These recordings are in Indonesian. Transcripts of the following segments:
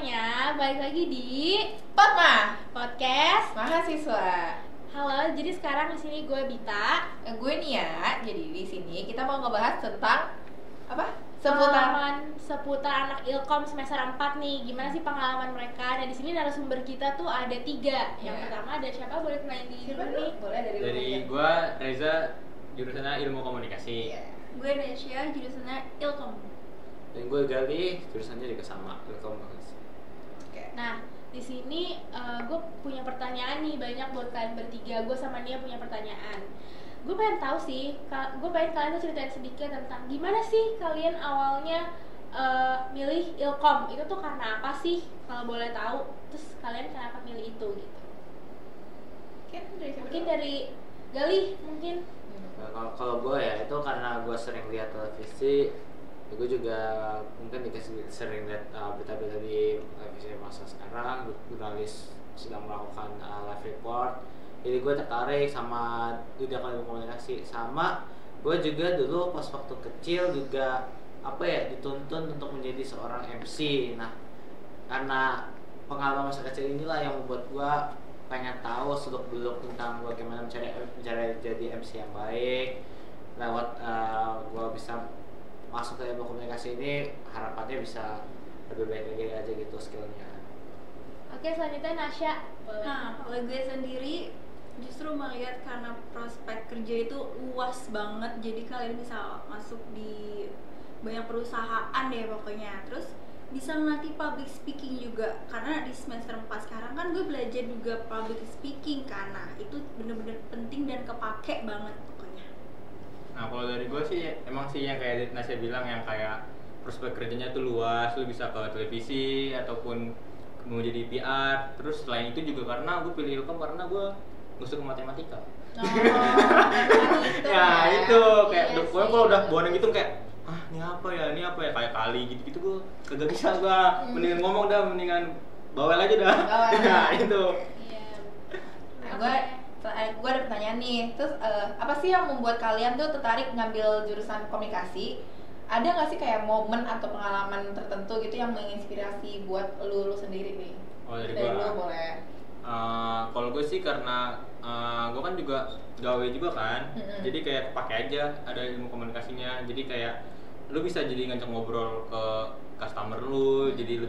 semuanya, balik lagi di Potma podcast mahasiswa. Halo, jadi sekarang di sini gue Bita, Gue Nia. Jadi di sini kita mau ngebahas tentang apa? pengalaman seputar anak Ilkom semester 4 nih. Gimana sih pengalaman mereka? Dan di sini narasumber kita tuh ada 3. Yang pertama ada siapa? Boleh kenalin diri Siapa dulu nih? dulu? Boleh Dari gua Reza, jurusannya Ilmu Komunikasi. Gue Nesya, jurusannya Ilkom. Dan gue Gali, jurusannya juga sama, Ilmu Komunikasi. Oke. Nah, di sini gue punya pertanyaan nih banyak buat kalian bertiga. Gue sama Nia punya pertanyaan. Gue pengen tahu sih, gue pengen kalian tuh ceritain sedikit tentang gimana sih kalian awalnya milih Ilkom. Itu tuh karena apa sih? Kalau boleh tahu, terus kalian kenapa milih itu gitu? Mungkin dari Gali mungkin. Nah, kalau gue ya itu karena gue sering lihat televisi, ya gue juga mungkin sering lihat berita-berita di televisi masa sekarang, jurnalis sedang melakukan live report. Jadi gue tertarik sama dunia komunikasi. Sama gue juga dulu pas waktu kecil juga dituntun untuk menjadi seorang MC. Nah, karena pengalaman masa kecil inilah yang membuat gue pengen tahu seluk-beluk tentang bagaimana mencari jadi MC yang baik. Lewat gue bisa masuk ke ilmu komunikasi ini, harapannya bisa lebih baik lagi aja gitu skillnya. Oke, selanjutnya Nasya. Nah, kalau gue sendiri justru melihat karena prospek kerja itu luas banget, jadi kalian bisa masuk di banyak perusahaan deh pokoknya. Terus bisa ngelatih public speaking juga, karena di semester 4 sekarang kan gue belajar juga public speaking, karena itu bener-bener penting dan kepake banget pokoknya. Nah, kalau dari gue sih emang sih yang kayak Nasya bilang, yang kayak prospek kerjanya tuh luas, lu bisa ke televisi ataupun mau jadi PR. Terus selain itu juga karena gue pilih Ilkom karena gue gak suka matematika. Itu kayak gue kalau udah boring gitu kayak ini apa ya kayak kali gitu gue kagak bisa gue. Mendingan ngomong dah, mendingan bawel aja dah. Nah itu. Iya. Gue ada pertanyaan nih. Terus apa sih yang membuat kalian tuh tertarik ngambil jurusan komunikasi? Ada nggak sih kayak momen atau pengalaman tertentu gitu yang menginspirasi buat lu sendiri nih? Oh, dari lu gua. boleh. Kalau gue sih karena gue kan juga gawe juga kan, jadi kayak kepake aja ada ilmu komunikasinya. Jadi kayak lu bisa jadi ngajak ngobrol ke customer lu, jadi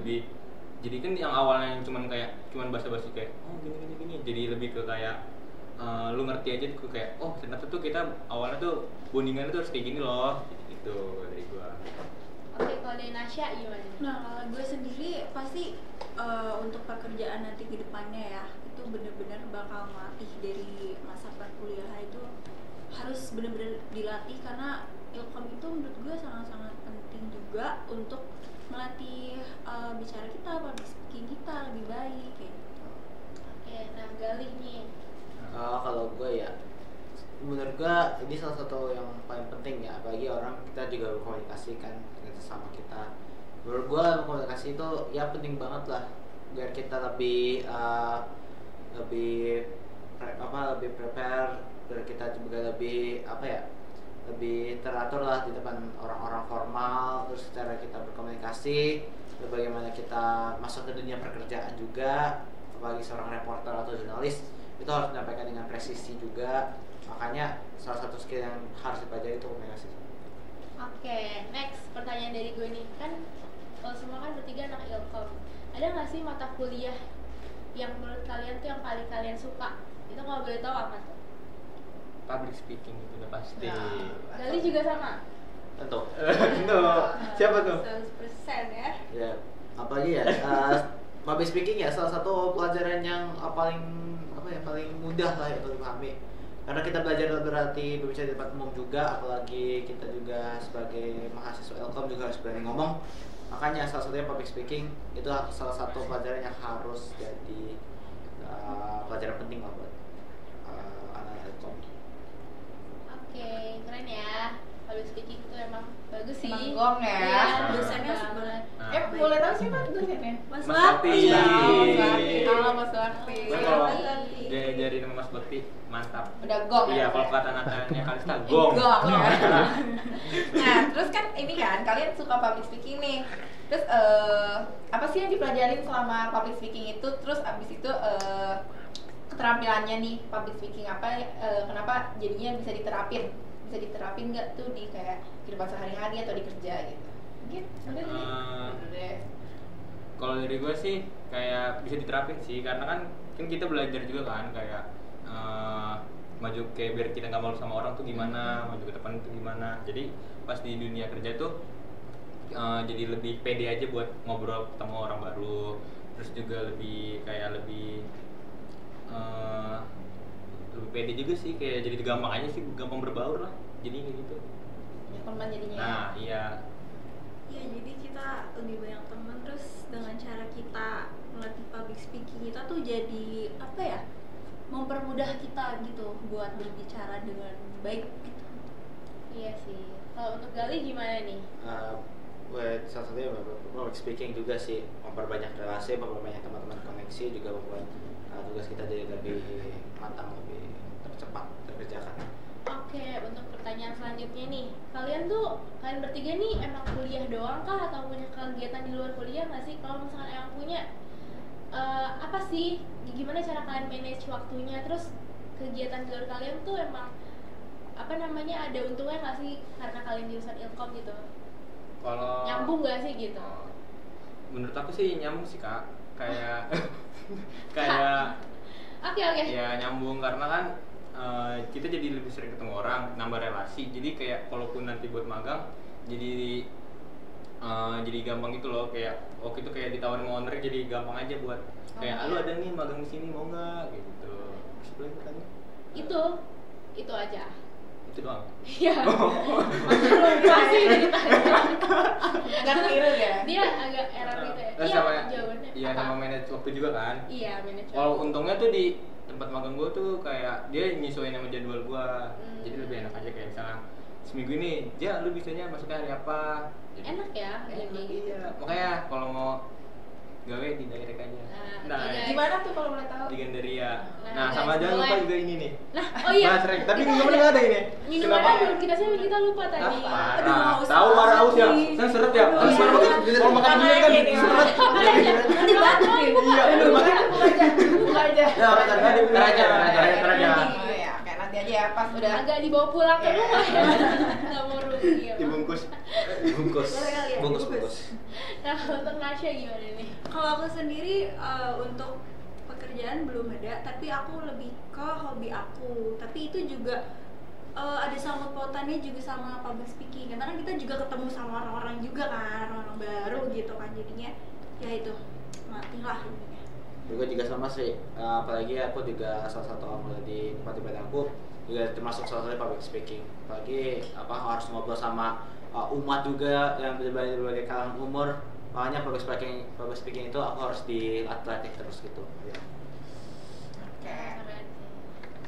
kan yang awalnya cuman basa-basi kayak gini, jadi lebih ke kayak lu ngerti aja tuh kayak ternyata tuh kita awalnya tuh bondingan tuh harus kayak gini loh, gitu dari gue. Oke, kalau dari Nasya gimana? Nah, kalau gue sendiri pasti untuk pekerjaan nanti ke depannya ya, itu benar-benar bakal melatih dari masa perkuliahan itu, harus benar-benar dilatih, karena Ilkom itu menurut gue sangat-sangat penting juga untuk melatih bicara kita, public speaking kita lebih baik kayak gitu. Oke, nah Gali nih. Kalau gue ya, menurut gue ini salah satu yang paling penting ya, apalagi orang kita juga berkomunikasi kan dengan sesama kita. Menurut gue komunikasi itu ya penting banget lah, biar kita lebih prepare, biar kita juga lebih lebih teratur lah di depan orang-orang formal. Terus cara kita berkomunikasi, bagaimana kita masuk ke dunia pekerjaan juga, apalagi seorang reporter atau jurnalis, itu harus menyampaikan dengan presisi juga. Makanya salah satu skill yang harus dipelajari itu komunikasi. Oke, next pertanyaan dari gue nih. Kan semua kan bertiga anak Ilkom. Ada nggak sih mata kuliah yang menurut kalian tuh yang paling kalian suka? Itu kalau boleh tahu apa tuh? Public speaking itu udah pasti. Gali juga sama? Tentu. Siapa tuh? 100% ya. Ya, apalagi ya public speaking ya salah satu pelajaran yang paling mudah lah untuk dipahami. Karena kita belajar berarti berbicara di depan umum juga, apalagi kita juga sebagai mahasiswa Ilkom juga harus berani ngomong. Makanya salah satunya public speaking itu salah satu pelajaran yang harus jadi pelajaran penting lah buat anak Ilkom. Oke, keren ya. Public speaking itu emang bagus sih. Emang gong ya. Iya, Dosennya banget. sebenarnya. Boleh tahu siapa dosennya? Mas Wati. Halo Mas Wati. Betul. Diajarin sama Mas Bekti, mantap. Udah gong. Iya, ya? kalau kata Natanya Kalista gong. Gong ya. Nah, terus kan ini kan kalian suka public speaking nih. Terus apa sih yang dipelajarin selama public speaking itu? Terus abis itu keterampilannya nih public speaking apa? Kenapa jadinya bisa diterapin? Bisa diterapin nggak tuh di kayak kehidupan sehari-hari atau di kerja gitu? Mungkin udah deh. Kalau dari gue sih kayak bisa diterapin sih, karena kan kita belajar juga kan kayak maju kayak biar kita nggak malu sama orang tuh gimana, maju ke depan itu gimana. Jadi pas di dunia kerja tuh jadi lebih pede aja buat ngobrol ketemu orang baru, terus juga lebih kayak lebih pede juga sih, kayak jadi gampang aja sih, gampang berbaur lah jadi kayak gitu. Ya, teman jadinya. Nah iya. Ya jadi kita lebih banyak teman, terus dengan cara kita melatih public speaking kita tuh jadi apa ya, mempermudah kita gitu buat berbicara dengan baik gitu. Iya sih. Kalau untuk Gali gimana nih? Buat salah satunya public speaking juga sih, memperbanyak relasi, memperbanyak teman-teman koneksi, juga membuat tugas kita jadi lebih matang, lebih tercepat terkerjakan. Oke, untuk pertanyaan selanjutnya nih, kalian bertiga nih emang kuliah doang kah atau punya kegiatan di luar kuliah nggak sih? Kalau misalkan emang punya, apa sih? Gimana cara kalian manage waktunya? Terus kegiatan di luar kalian tuh emang apa namanya, ada untungnya nggak sih karena kalian jurusan ilkom gitu? Kalau Nyambung nggak sih gitu? menurut aku sih nyambung sih Kak, kayak kayak Oke. ya nyambung karena kan kita jadi lebih sering ketemu orang, nambah relasi. Jadi kayak kalaupun nanti buat magang jadi gampang gitu loh, kayak waktu itu kayak ditawarin sama owner jadi gampang aja buat kayak lu ada nih magang di sini mau nggak gitu. Terus kan Itu aja. itu doang. Iya. Masih ditanya. Agak keliru ya. Dia agak error gitu ya. Terus Iya, sama jawabannya. iya apa? sama manage waktu juga kan. Iya, manajemen. Kalau untungnya tuh di tempat magang gue tuh kayak dia nyesuaiin sama jadwal gue, jadi lebih enak aja. Kayak misalnya seminggu ini, ja lu bisanya masuknya hari apa? Jadi, Enak ya, kayak gitu. iya. Makanya kalau mau gawe di direct aja. Nah, iya. Gimana tuh kalau boleh tahu? Di Gandaria. Nah, Nah, sama guys, jangan lupa boleh. juga ini nih. Nah, oh iya. Mas Reng, tapi Kita minumannya nggak ada ini. Minumannya belum kita lupa tadi. Ah, Aduh, parah. haus Tahu marah haus ya? nih. Saya seret ya. Aduh, Harus iya. makan kalau makan gini kan Makanya seret. Nanti batuk nih. Iya, udah makan. Buka aja. Ya, ntar aja. Oh ya, kayak nanti aja ya pas udah. Agak dibawa pulang ke rumah ya. Enggak mau rugi. Ya. Dibungkus. Bungkus. Boleh kali ya? Bungkus. Nah, untuk Nasya gimana nih? Kalau aku sendiri untuk pekerjaan belum ada, tapi aku lebih ke hobi aku. Tapi itu juga ada sangkut pautannya juga sama public speaking. Karena kan kita juga ketemu sama orang-orang juga kan, orang baru gitu kan. Jadinya ya itu melatih lah intinya. Juga sama sih, apalagi aku juga salah satu anggota di tempat ibadah aku juga termasuk salah satu public speaking. Apalagi harus ngobrol sama umat juga yang berbagai kalangan umur. Makanya public speaking itu aku harus dilatih terus gitu. Ya. Oke.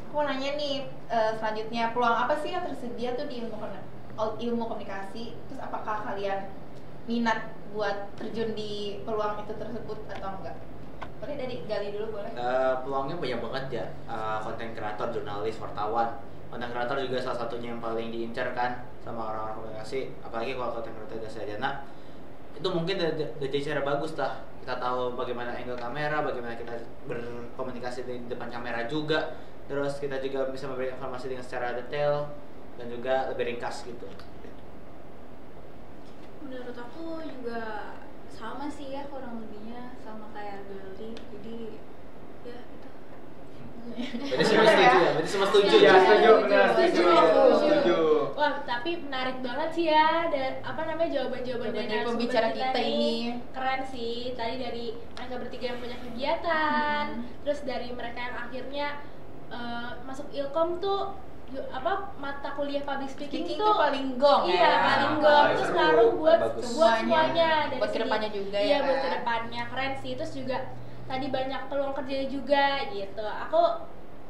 Aku mau nanya nih, selanjutnya peluang apa sih yang tersedia tuh di ilmu komunikasi? Terus apakah kalian minat buat terjun di peluang itu tersebut atau enggak? Boleh dari Gali dulu boleh? Peluangnya banyak banget ya, konten kreator, jurnalis, wartawan. Konten kreator juga salah satunya yang paling diincar kan sama orang-orang komunikasi. Apalagi kalau konten kreator jasa sarjana, itu mungkin udah jadi cara bagus lah. Kita tahu bagaimana angle kamera, bagaimana kita berkomunikasi di depan kamera juga. Terus kita juga bisa memberikan informasi dengan secara detail dan juga lebih ringkas gitu. Menurut aku juga sama sih ya, kurang lebihnya sama kayak Gali. Jadi ya itu. Berarti semua setuju ya? Berarti semua setuju Iya, ya? setuju, benar. Setuju. Wah, tapi menarik banget sih ya, dan jawaban-jawaban dari Dari pembicara narasumber kita ini. keren sih. Tadi dari mereka bertiga yang punya kegiatan, terus dari mereka yang akhirnya masuk ilkom tuh mata kuliah public speaking Speaking tuh tuh paling gong iya, ya. paling gong. Terus ngaruh buat Bagus. semuanya dari Buat segi- kedepannya juga iya, ya, buat kan? kedepannya keren sih. Terus juga tadi banyak peluang kerja juga gitu. Aku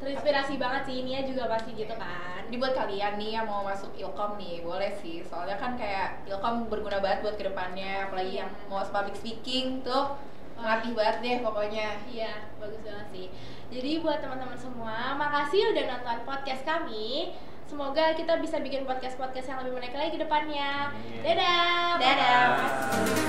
terinspirasi banget sih, Nia juga pasti gitu kan. Jadi buat kalian nih yang mau masuk ilkom nih, boleh sih. Soalnya kan kayak ilkom berguna banget buat kedepannya. Apalagi yang mau public speaking tuh ngelatih banget deh pokoknya. Iya, bagus banget sih. Jadi buat teman-teman semua, makasih udah nonton podcast kami. Semoga kita bisa bikin podcast-podcast yang lebih menarik lagi ke depannya. Amin. Dadah. Dadah. Bye.